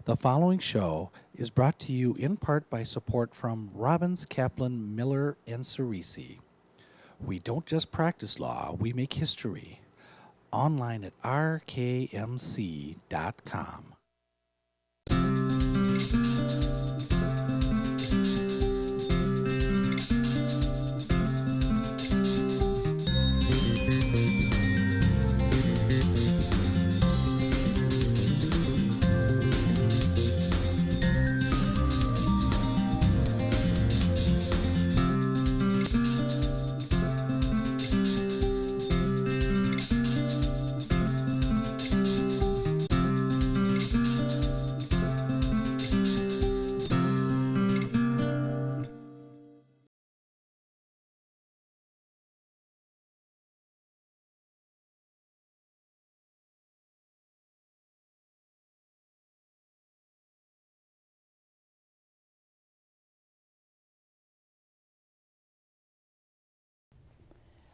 The following show is brought to you in part by support from Robbins, Kaplan, Miller, and Cerisi. We don't just practice law, we make history. Online at rkmc.com.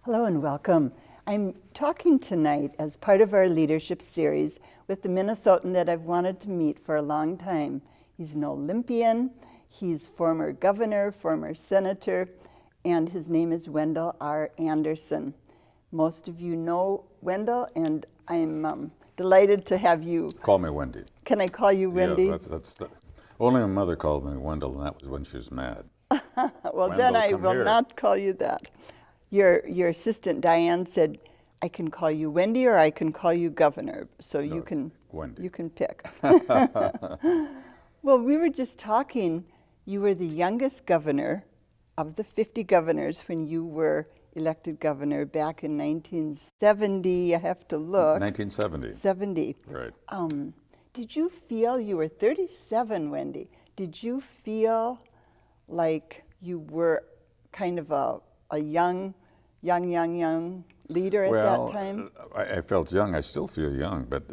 Hello and welcome. I'm talking tonight as part of our leadership series with the Minnesotan that I've wanted to meet for a long time. He's an Olympian, he's former governor, former senator, and his name is Wendell R. Anderson. Most of you know Wendell, and I'm delighted to have you. Call me Wendy. Can I call you Wendy? Yeah, only my mother called me Wendell, and that was when she was mad. Well, Wendell, then I come will here. not call you that. Your assistant Diane said, I can call you Wendy or I can call you Governor, so No, you can Wendy. you can pick. Well, we were just talking. You were the youngest governor of the 50 governors when you were elected governor back in 1970. I have to look. 1970. 70. Right. Did you feel, you were 37, Wendy, did you feel like you were kind of a young leader at that time? I felt young. I still feel young, but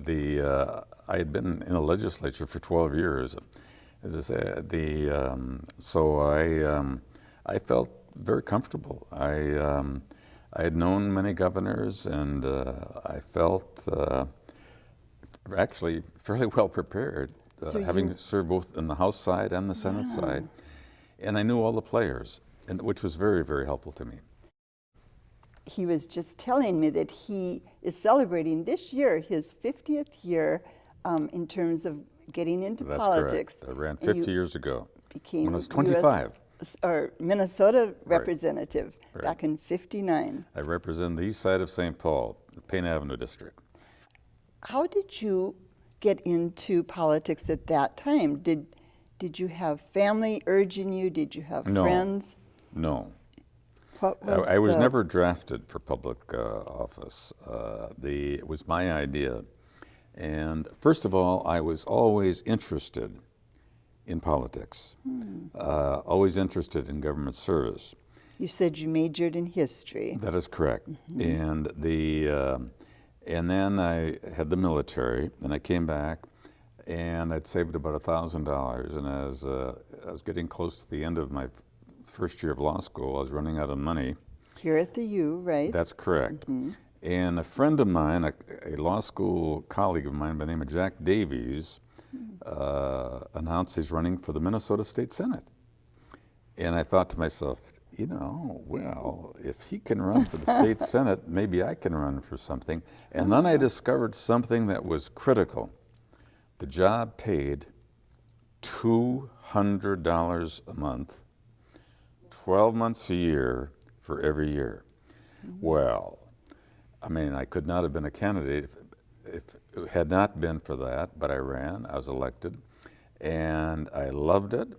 I had been in the legislature for 12 years, as I said. I felt very comfortable. I had known many governors, and I felt actually fairly well prepared, having served both in the House side and the Senate side, and I knew all the players, which was very, very helpful to me. He was just telling me that he is celebrating this year his 50th year in terms of getting into That's politics. correct. I ran 50 years ago Became when I was 25. or Minnesota representative Right. back in '59. I represent the east side of St. Paul, the Payne Avenue district. How did you get into politics at that time? Did you have family urging you? Did you have No. friends? No. What was I was never drafted for public office. It was my idea. And first of all, I was always interested in politics, always interested in government service. You said you majored in history. That is correct. And and then I had the military, and I came back, and I'd saved about $1,000. And as I was getting close to the end of my first year of law school, I was running out of money. Here at the U, right? That's correct. And a friend of mine, a law school colleague of mine by the name of Jack Davies, announced he's running for the Minnesota State Senate. And I thought to myself, well, if he can run for the state Senate, maybe I can run for something. And then I discovered something that was critical. The job paid $200 a month, 12 months a year for every year. Well, I mean, I could not have been a candidate if it had not been for that, but I ran, I was elected, and I loved it,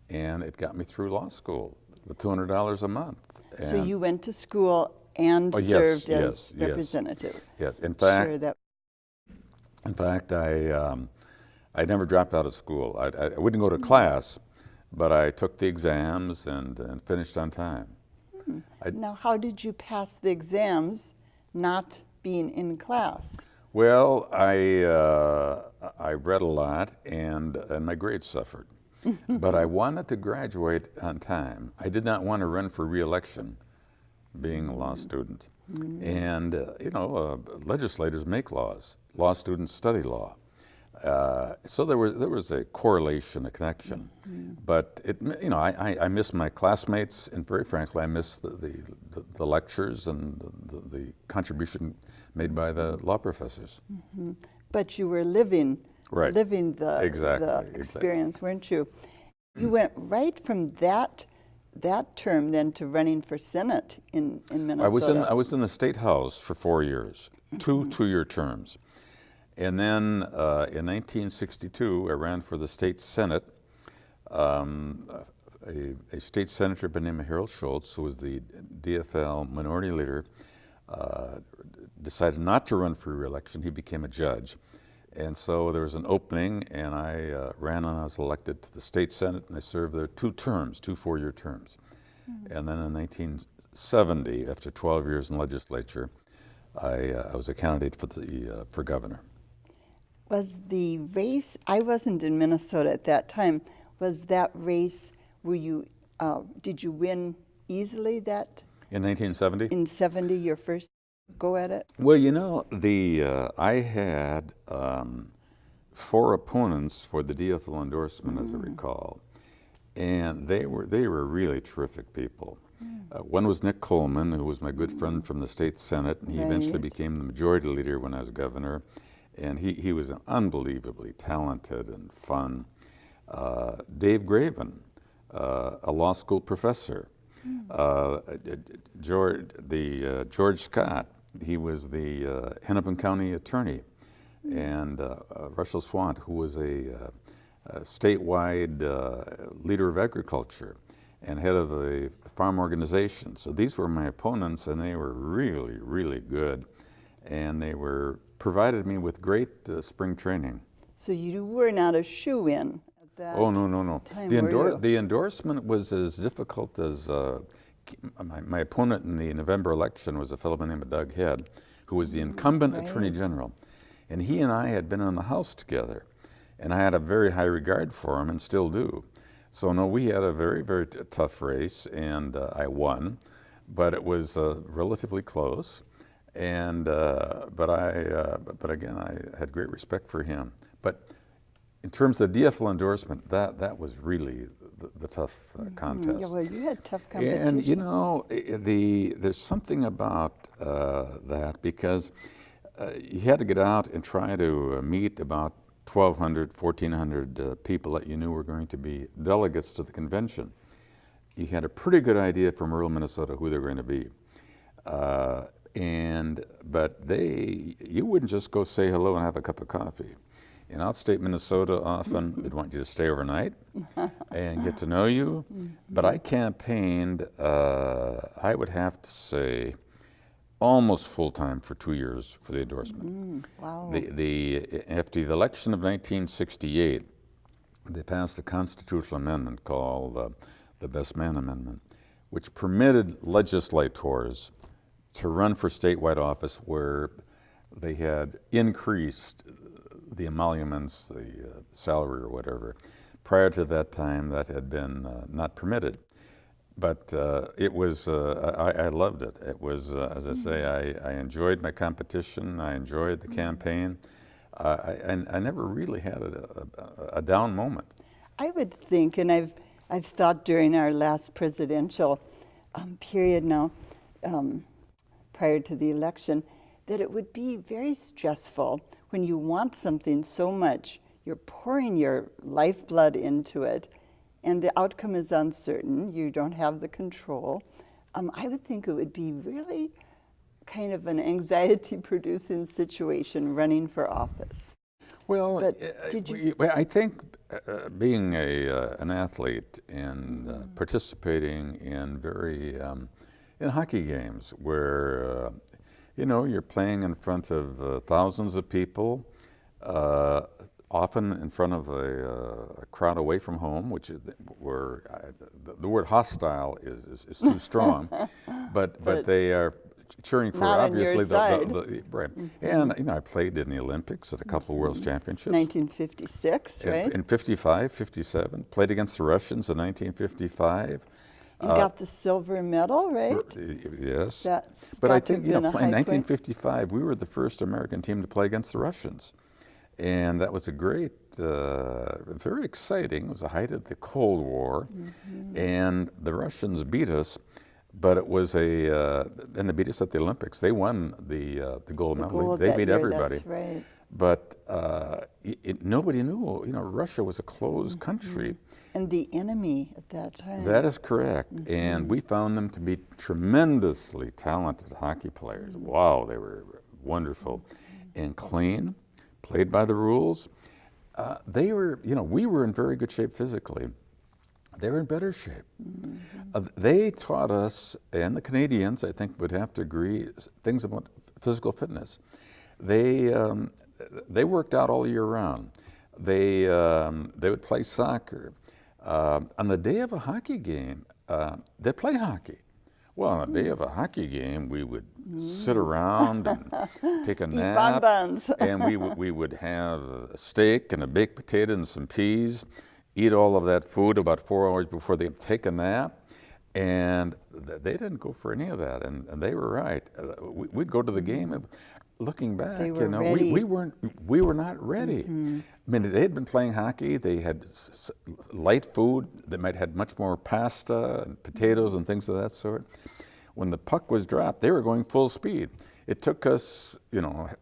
and it got me through law school, the $200 a month. So you went to school and served as representative. Yes, in fact, Sure, I never dropped out of school. I wouldn't go to class, but I took the exams and finished on time. Now, how did you pass the exams not being in class? Well, I read a lot, and my grades suffered. But I wanted to graduate on time. I did not want to run for re-election, being a law student. And legislators make laws. Law students study law. So there was a correlation, a connection. But I miss my classmates, and very frankly, I miss the lectures and the contribution made by the law professors. But you were living the experience, weren't you? You went right from that term then to running for Senate in Minnesota. I was in the State House for 4 years, two two-year terms. And then in 1962, I ran for the state Senate. A state senator by the name of Harold Schultz, who was the DFL minority leader, decided not to run for re-election. He became a judge. And so there was an opening, and I ran and I was elected to the state Senate, and I served there 2 terms, 2 4-year terms. And then in 1970, after 12 years in legislature, I was a candidate for governor. Was the race, I wasn't in Minnesota at that time, was that race, did you win easily that? In 1970? In 70, your first go at it? Well, I had 4 opponents for the DFL endorsement, as I recall, and they were really terrific people. One was Nick Coleman, who was my good friend from the state Senate, and he eventually became the majority leader when I was governor. And he was unbelievably talented and fun. Dave Graven, a law school professor. George Scott, he was the Hennepin County attorney. And Russell Swant, who was a statewide leader of agriculture and head of a farm organization. So these were my opponents, and they were really, really good. And they provided me with great spring training. So you were not a shoo-in at that Oh, no. time, The endorsement was as difficult as my opponent in the November election was a fellow by the name of Doug Head, who was the incumbent Attorney General. And he and I had been in the House together. And I had a very high regard for him and still do. So no, we had a very, very tough race, and I won. But it was relatively close. And but again, I had great respect for him. But in terms of the DFL endorsement, that was really the tough contest. Yeah, well, you had tough competition. And there's something about that, because you had to get out and try to meet about 1,200, 1,400 people that you knew were going to be delegates to the convention. You had a pretty good idea from rural Minnesota who they were going to be. But you wouldn't just go say hello and have a cup of coffee. In outstate Minnesota, often they'd want you to stay overnight and get to know you. But I campaigned, I would have to say, almost full-time for 2 years for the endorsement. Wow. After the election of 1968, they passed a constitutional amendment called the Best Man Amendment, which permitted legislators to run for statewide office where they had increased the emoluments, the salary or whatever. Prior to that time, that had been not permitted. But it was, I loved it. It was, as I say, I enjoyed my competition. I enjoyed the campaign. I never really had a down moment. I would think, and I've thought during our last presidential period now, prior to the election, that it would be very stressful when you want something so much, you're pouring your lifeblood into it, and the outcome is uncertain, you don't have the control. I would think it would be really kind of an anxiety-producing situation running for office. Well, But I think being an athlete and participating in in hockey games where you're playing in front of thousands of people, often in front of a crowd away from home, which where the word hostile is too strong, but they are cheering for obviously the right. And I played in the Olympics at a couple of World Championships. 1956, right? In 55, 57, played against the Russians in 1955. You got the silver medal, right? Yes. That's but got I to think have been a in high point. 1955 we were the first American team to play against the Russians. And that was a great, very exciting. It was the height of the Cold War, and the Russians beat us, but it was and they beat us at the Olympics. They won the gold medal. Gold They that beat year, everybody. That's right. But nobody knew, Russia was a closed country. And the enemy at that time. That is correct. And we found them to be tremendously talented hockey players. Wow, they were wonderful and clean, played by the rules. They were, we were in very good shape physically. They were in better shape. They taught us, and the Canadians, I think, would have to agree, things about physical fitness. They worked out all year round. They would play soccer. On the day of a hockey game, they'd play hockey. Well, on the day of a hockey game, we would sit around and take a nap. Eat bonbons. And we would have a steak and a baked potato and some peas, eat all of that food about 4 hours before they'd take a nap. And they didn't go for any of that, and they were right. We'd go to the game. Looking back, They were ready. we were not ready. I mean, they had been playing hockey. They had light food. They might have had much more pasta and potatoes and things of that sort. When the puck was dropped, they were going full speed. It took us, a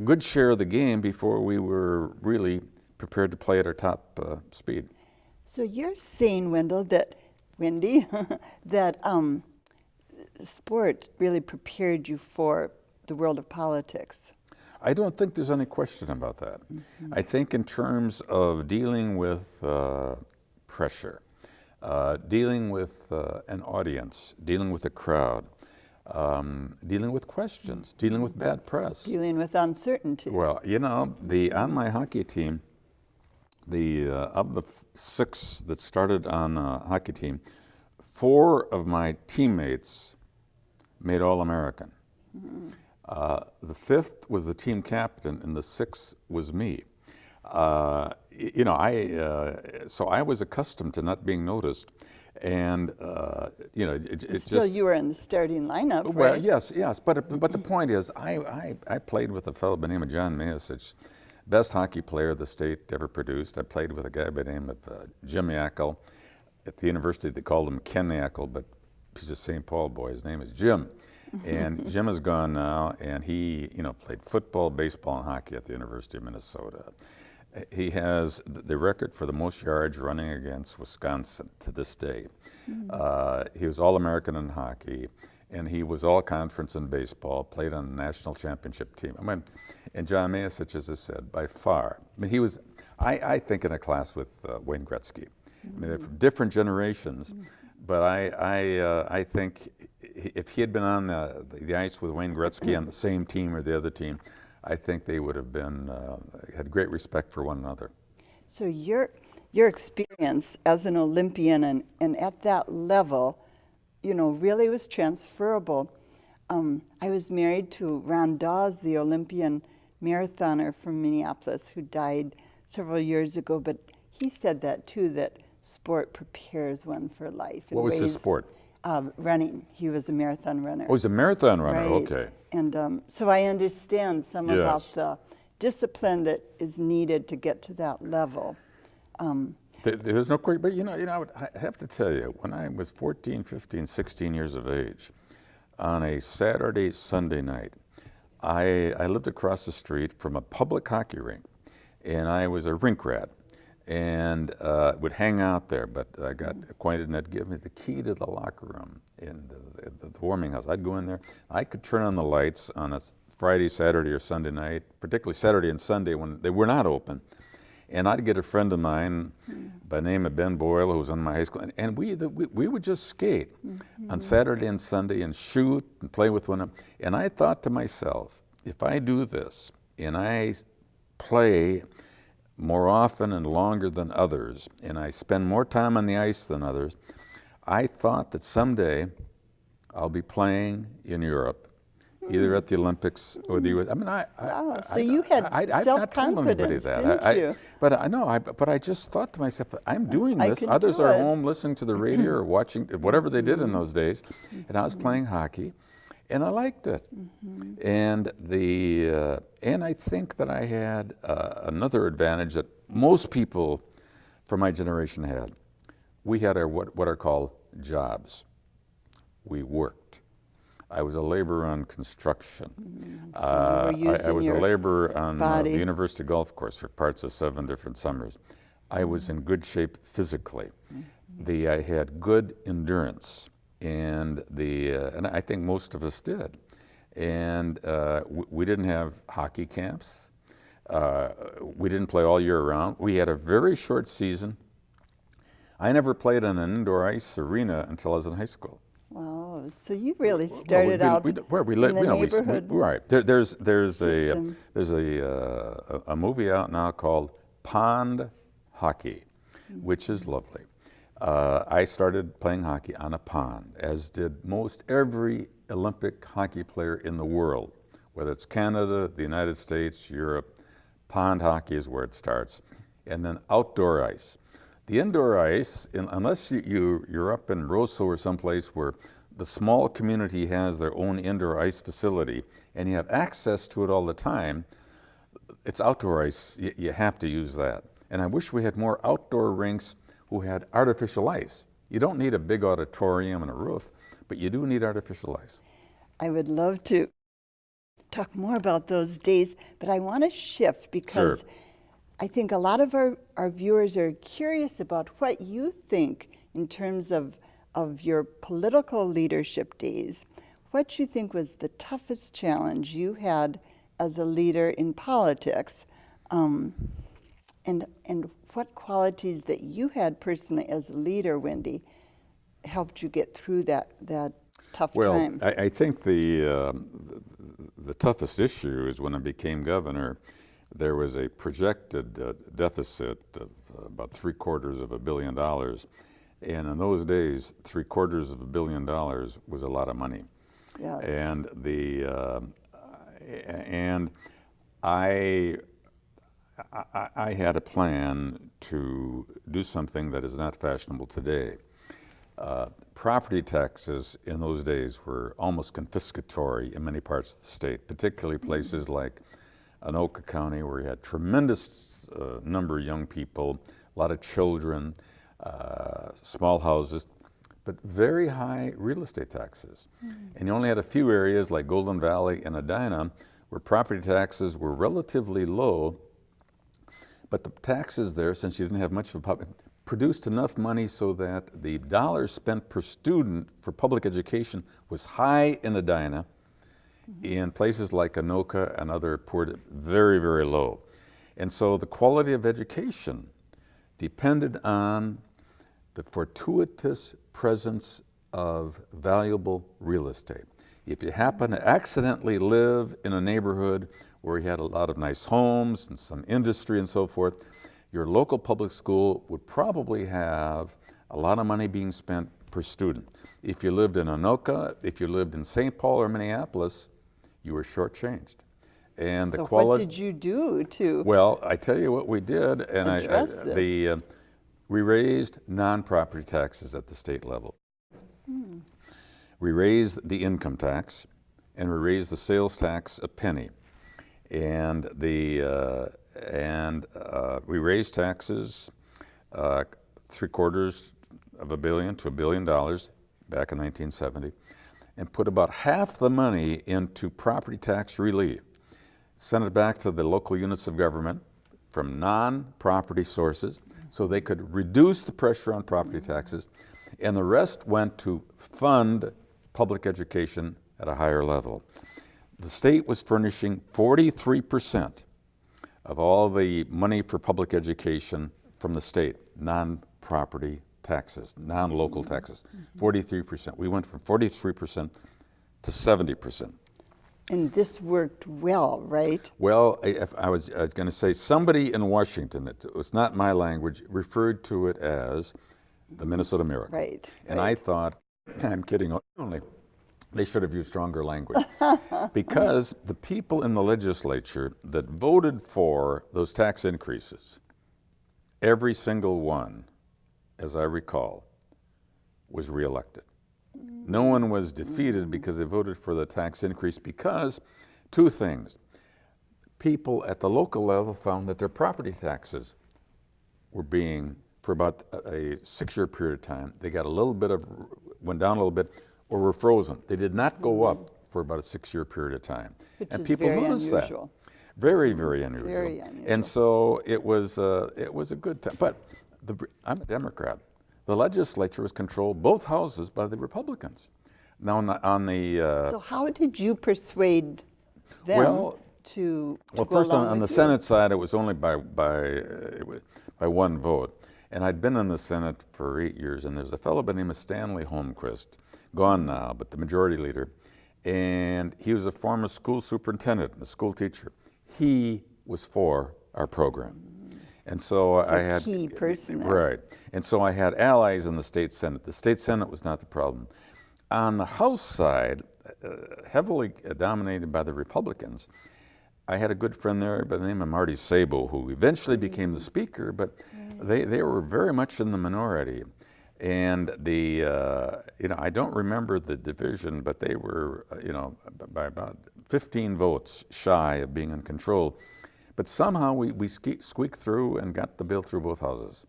good share of the game before we were really prepared to play at our top speed. So you're saying, Wendy, that sport really prepared you for the world of politics. I don't think there's any question about that. I think in terms of dealing with pressure, dealing with an audience, dealing with a crowd, dealing with questions, dealing with bad press. Dealing with uncertainty. Well, on my hockey team, of the 6 that started on a hockey team, 4 of my teammates made All-American. The 5th was the team captain, and the 6th was me. So I was accustomed to not being noticed, and Still, you were in the starting lineup, well, right? yes, but the point is, I played with a fellow by the name of Janna Ibis, best hockey player the state ever produced. I played with a guy by the name of Jim Yackel. At the university, they called him Ken Yackel, but he's a St. Paul boy. His name is Jim. And Jim is gone now, and he, played football, baseball, and hockey at the University of Minnesota. He has the record for the most yards running against Wisconsin to this day. He was All-American in hockey, and he was All-Conference in baseball, played on the national championship team. And John Mayasich, as I said, by far. He was, I think, in a class with Wayne Gretzky. They're from different generations, but I think if he had been on the ice with Wayne Gretzky on the same team or the other team, I think they would have been had great respect for one another. So your experience as an Olympian and at that level, really was transferable. I was married to Ron Dawes, the Olympian marathoner from Minneapolis, who died several years ago, but he said that too, that sport prepares one for life. What was his sport? Running. He was a marathon runner. Oh, he's a marathon runner, Right. okay. And so I understand some Yes. about the discipline that is needed to get to that level. There's no question, but I have to tell you, when I was 14, 15, 16 years of age, on a Saturday, Sunday night, I lived across the street from a public hockey rink, and I was a rink rat, and would hang out there, but I got acquainted, and they'd give me the key to the locker room in the warming house. I'd go in there. I could turn on the lights on a Friday, Saturday, or Sunday night, particularly Saturday and Sunday when they were not open. And I'd get a friend of mine by the name of Ben Boyle, who was in my high school, and we would just skate on Saturday and Sunday and shoot and play with one another. And I thought to myself, if I do this and I play more often and longer than others, and I spend more time on the ice than others, I thought that someday I'll be playing in Europe, either at the Olympics or the U.S. So you had self-confidence, didn't you? But I just thought to myself, I'm doing I this. can Others do are it. home listening to the radio or watching whatever they did in those days, and I was playing hockey. And I liked it. And and I think that I had another advantage that most people from my generation had. We had our what are called jobs. We worked. I was a laborer on construction. So you were using I was a your laborer on body. the university golf course for parts of 7 different summers. I was in good shape physically. I had good endurance, and and I think most of us did. And we didn't have hockey camps. We didn't play all year round. We had a very short season. I never played in an indoor ice arena until I was in high school. Wow, so you really started out where we live, in the neighborhood right. There's system. a movie out now called Pond Hockey, which is lovely. I started playing hockey on a pond, as did most every Olympic hockey player in the world, whether it's Canada, the United States, Europe. Pond hockey is where it starts, and then outdoor ice. The indoor ice, unless you're up in Roseau or someplace where the small community has their own indoor ice facility and you have access to it all the time, it's outdoor ice. You have to use that. And I wish we had more outdoor rinks who had artificial ice. You don't need a big auditorium and a roof, but you do need artificial ice. I would love to talk more about those days, but I want to shift because Sure. I think a lot of our viewers are curious about what you think in terms of your political leadership days. What you think was the toughest challenge you had as a leader in politics, and what qualities that you had personally as a leader, Wendy, helped you get through that tough time? Well, I think the toughest issue is when I became governor. There was a projected deficit of about $750 million, and in those days, $750 million was a lot of money. Yes. And I had a plan to do something that is not fashionable today. Property taxes in those days were almost confiscatory in many parts of the state, particularly places like Anoka County, where you had tremendous number of young people, a lot of children, small houses, but very high real estate taxes. And you only had a few areas like Golden Valley and Edina where property taxes were relatively low, but the taxes there, since you didn't have much of a public, produced enough money so that the dollars spent per student for public education was high in Edina. In places like Anoka and other poor, very, very low. And so the quality of education depended on the fortuitous presence of valuable real estate. If you happen to accidentally live in a neighborhood where you had a lot of nice homes and some industry and so forth, your local public school would probably have a lot of money being spent per student. If you lived in Anoka, if you lived in St. Paul or Minneapolis, you were shortchanged. And so the quality. what did you do to Well, I tell you what we did, and address this? We raised non-property taxes at the state level. We raised the income tax, and we raised the sales tax a penny, and we raised taxes $750 million to $1 billion back in 1970. And put about half the money into property tax relief, sent it back to the local units of government from non-property sources so they could reduce the pressure on property taxes, and the rest went to fund public education at a higher level. The state was furnishing 43% of all the money for public education from the state, non-property taxes, non-local taxes, 43%. We went from 43% to 70%. And this worked well, right? Well, I was going to say, somebody in Washington, it's not my language, referred to it as the Minnesota Miracle. Right. And I thought, I'm kidding only, they should have used stronger language. Because the people in the legislature that voted for those tax increases, every single one, as I recall, was reelected. No one was defeated because they voted for the tax increase because two things. People at the local level found that their property taxes were being, for about a 6-year period of time, they got a little bit of, went down a little bit, or were frozen. They did not go up for about a 6-year period of time. Which and is people very noticed unusual. that. Very, very unusual. Very unusual. And so it was a good time. But I'm a Democrat. The legislature was controlled, both houses, by the Republicans. Now So how did you persuade them Well, to well, go first along on the with you? Senate side, it was only by one vote. And I'd been in the Senate for 8 years, and there's a fellow by the name of Stanley Holmquist, gone now, but the majority leader, and he was a former school superintendent, a school teacher. He was for our program. And so I had key person there. right, and so I had allies in the state Senate. The state Senate was not the problem. On the House side, heavily dominated by the Republicans, I had a good friend there by the name of Marty Sabo, who eventually became the speaker, but they were very much in the minority. And I don't remember the division, but they were, by about 15 votes shy of being in control. But somehow we squeaked through and got the bill through both houses.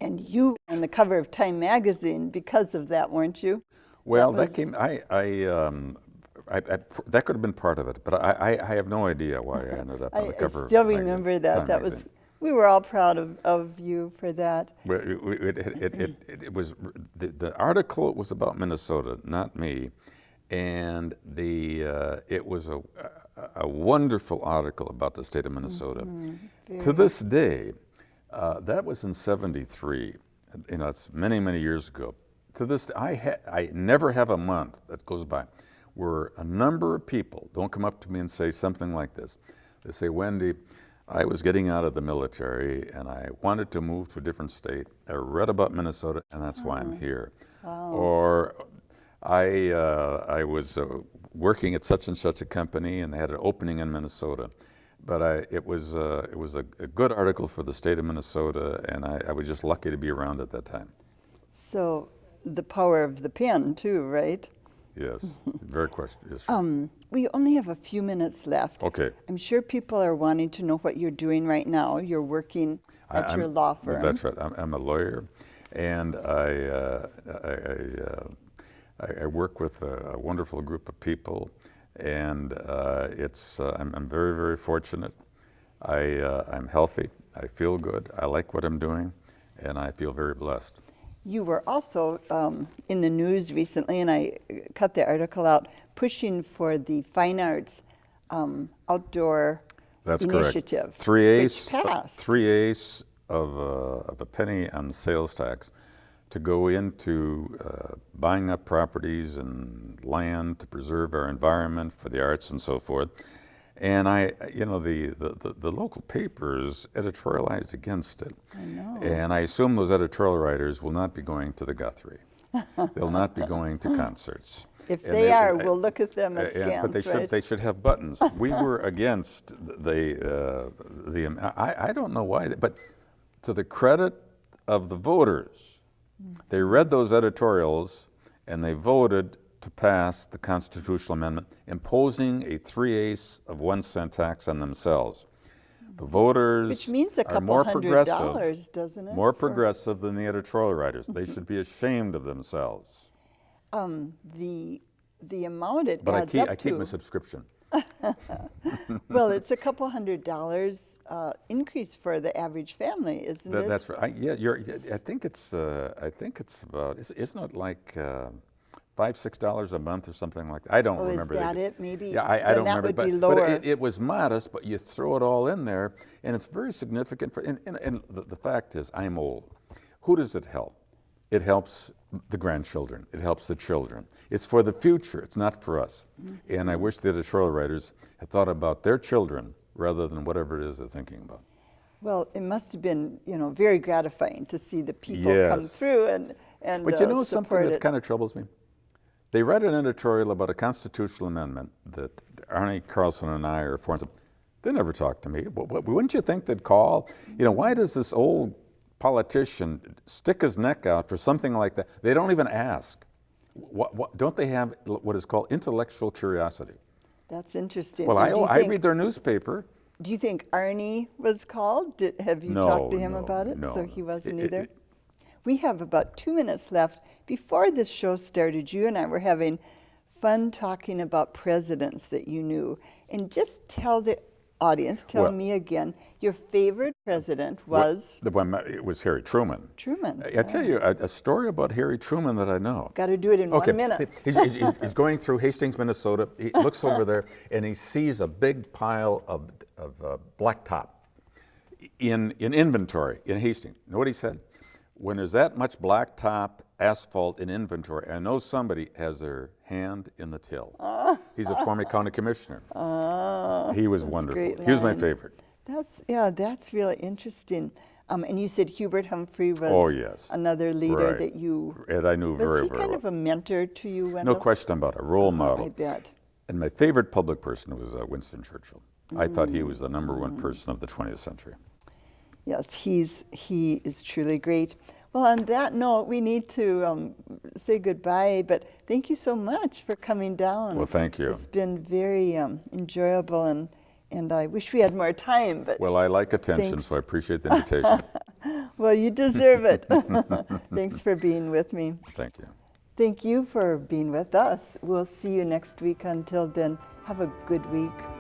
And you were on the cover of Time magazine because of that, weren't you? Well, That that came. That could have been part of it, but I have no idea why I ended up on the cover. I still of remember that. Time That was. magazine. We were all proud of you for that. Well, it was the article was about Minnesota, not me, and it was a wonderful article about the state of Minnesota. To this day, that was in '73. It's many years ago. To this, I never have a month that goes by where a number of people don't come up to me and say something like this. They say, Wendy, I was getting out of the military and I wanted to move to a different state. I read about Minnesota and that's why I'm here. Wow. Or I was working at such and such a company and they had an opening in Minnesota. But it was a good article for the state of Minnesota, and I was just lucky to be around at that time. So the power of the pen too, right? Yes, very question. Yes. We only have a few minutes left. Okay. I'm sure people are wanting to know what you're doing right now. You're working at your law firm. That's right. I'm a lawyer, and I work with a wonderful group of people, and I'm very fortunate. I'm healthy. I feel good. I like what I'm doing, and I feel very blessed. You were also in the news recently, and I cut the article out, pushing for the fine arts outdoor That's initiative. correct. 3/8 which passed. 3/8 of a penny on the sales tax to go into buying up properties and land to preserve our environment for the arts and so forth. And the local papers editorialized against it. I know. And I assume those editorial writers will not be going to the Guthrie. They'll not be going to concerts. If And they are, we'll look at them as scams, but right? they should have buttons. We were against I don't know why, but to the credit of the voters, they read those editorials and they voted to pass the constitutional amendment imposing a 3/8 of 1 cent tax on themselves. The voters Which means a are couple more progressive, $100, doesn't it? more progressive than the editorial writers. They should be ashamed of themselves. The amount it But adds up I keep to, my subscription. well, it's a couple $100 increase for the average family, isn't it? That's right. I think it's about. Isn't it like $5-6 a month or something like that? I don't remember. Is that it? Maybe. Yeah, I then don't that remember. would be But lower. it was modest. But you throw it all in there, and it's very significant. And the fact is, I'm old. Who does it help? It helps the grandchildren. It helps the children. It's for the future. It's not for us. And I wish the editorial writers had thought about their children rather than whatever it is they're thinking about. Well, it must have been, very gratifying to see the people come Yes. through and But you know something support that it. kind of troubles me? They read an editorial about a constitutional amendment that Arnie Carlson and I are for. They never talked to me. Wouldn't you think they'd call? Why does this old politician stick his neck out for something like that? They don't even ask. don't they have what is called intellectual curiosity? That's interesting. Well, And I read their newspaper. do you think Arnie was called? Have you talked to him about it? No, So he wasn't It- either? it- We have about 2 minutes left. Before this show started, you and I were having fun talking about presidents that you knew. And just tell the audience, tell Well- me again, your favorite president was It was Harry Truman. Truman. I tell you a story about Harry Truman that I know. Got to do it in 1 minute. He's going through Hastings, Minnesota. He looks over there and he sees a big pile of blacktop in inventory in Hastings. You know what he said? When there's that much blacktop asphalt in inventory, I know somebody has their hand in the till. He's a former county commissioner. He was wonderful. great He was my line. favorite. That's really interesting. And you said Hubert Humphrey was Oh, yes. another leader Right. that you... And I knew Was very, he very kind well. of a mentor to you, Wendell? No question about it, a role model. I bet. And my favorite public person was Winston Churchill. I thought he was the number one person of the 20th century. Yes, he is truly great. Well, on that note, we need to say goodbye, but thank you so much for coming down. Well, thank you. It's been very enjoyable, and I wish we had more time. But Well, I like attention, Thanks. so I appreciate the invitation. well, you deserve it. Thanks for being with me. Thank you. Thank you for being with us. We'll see you next week. Until then, have a good week.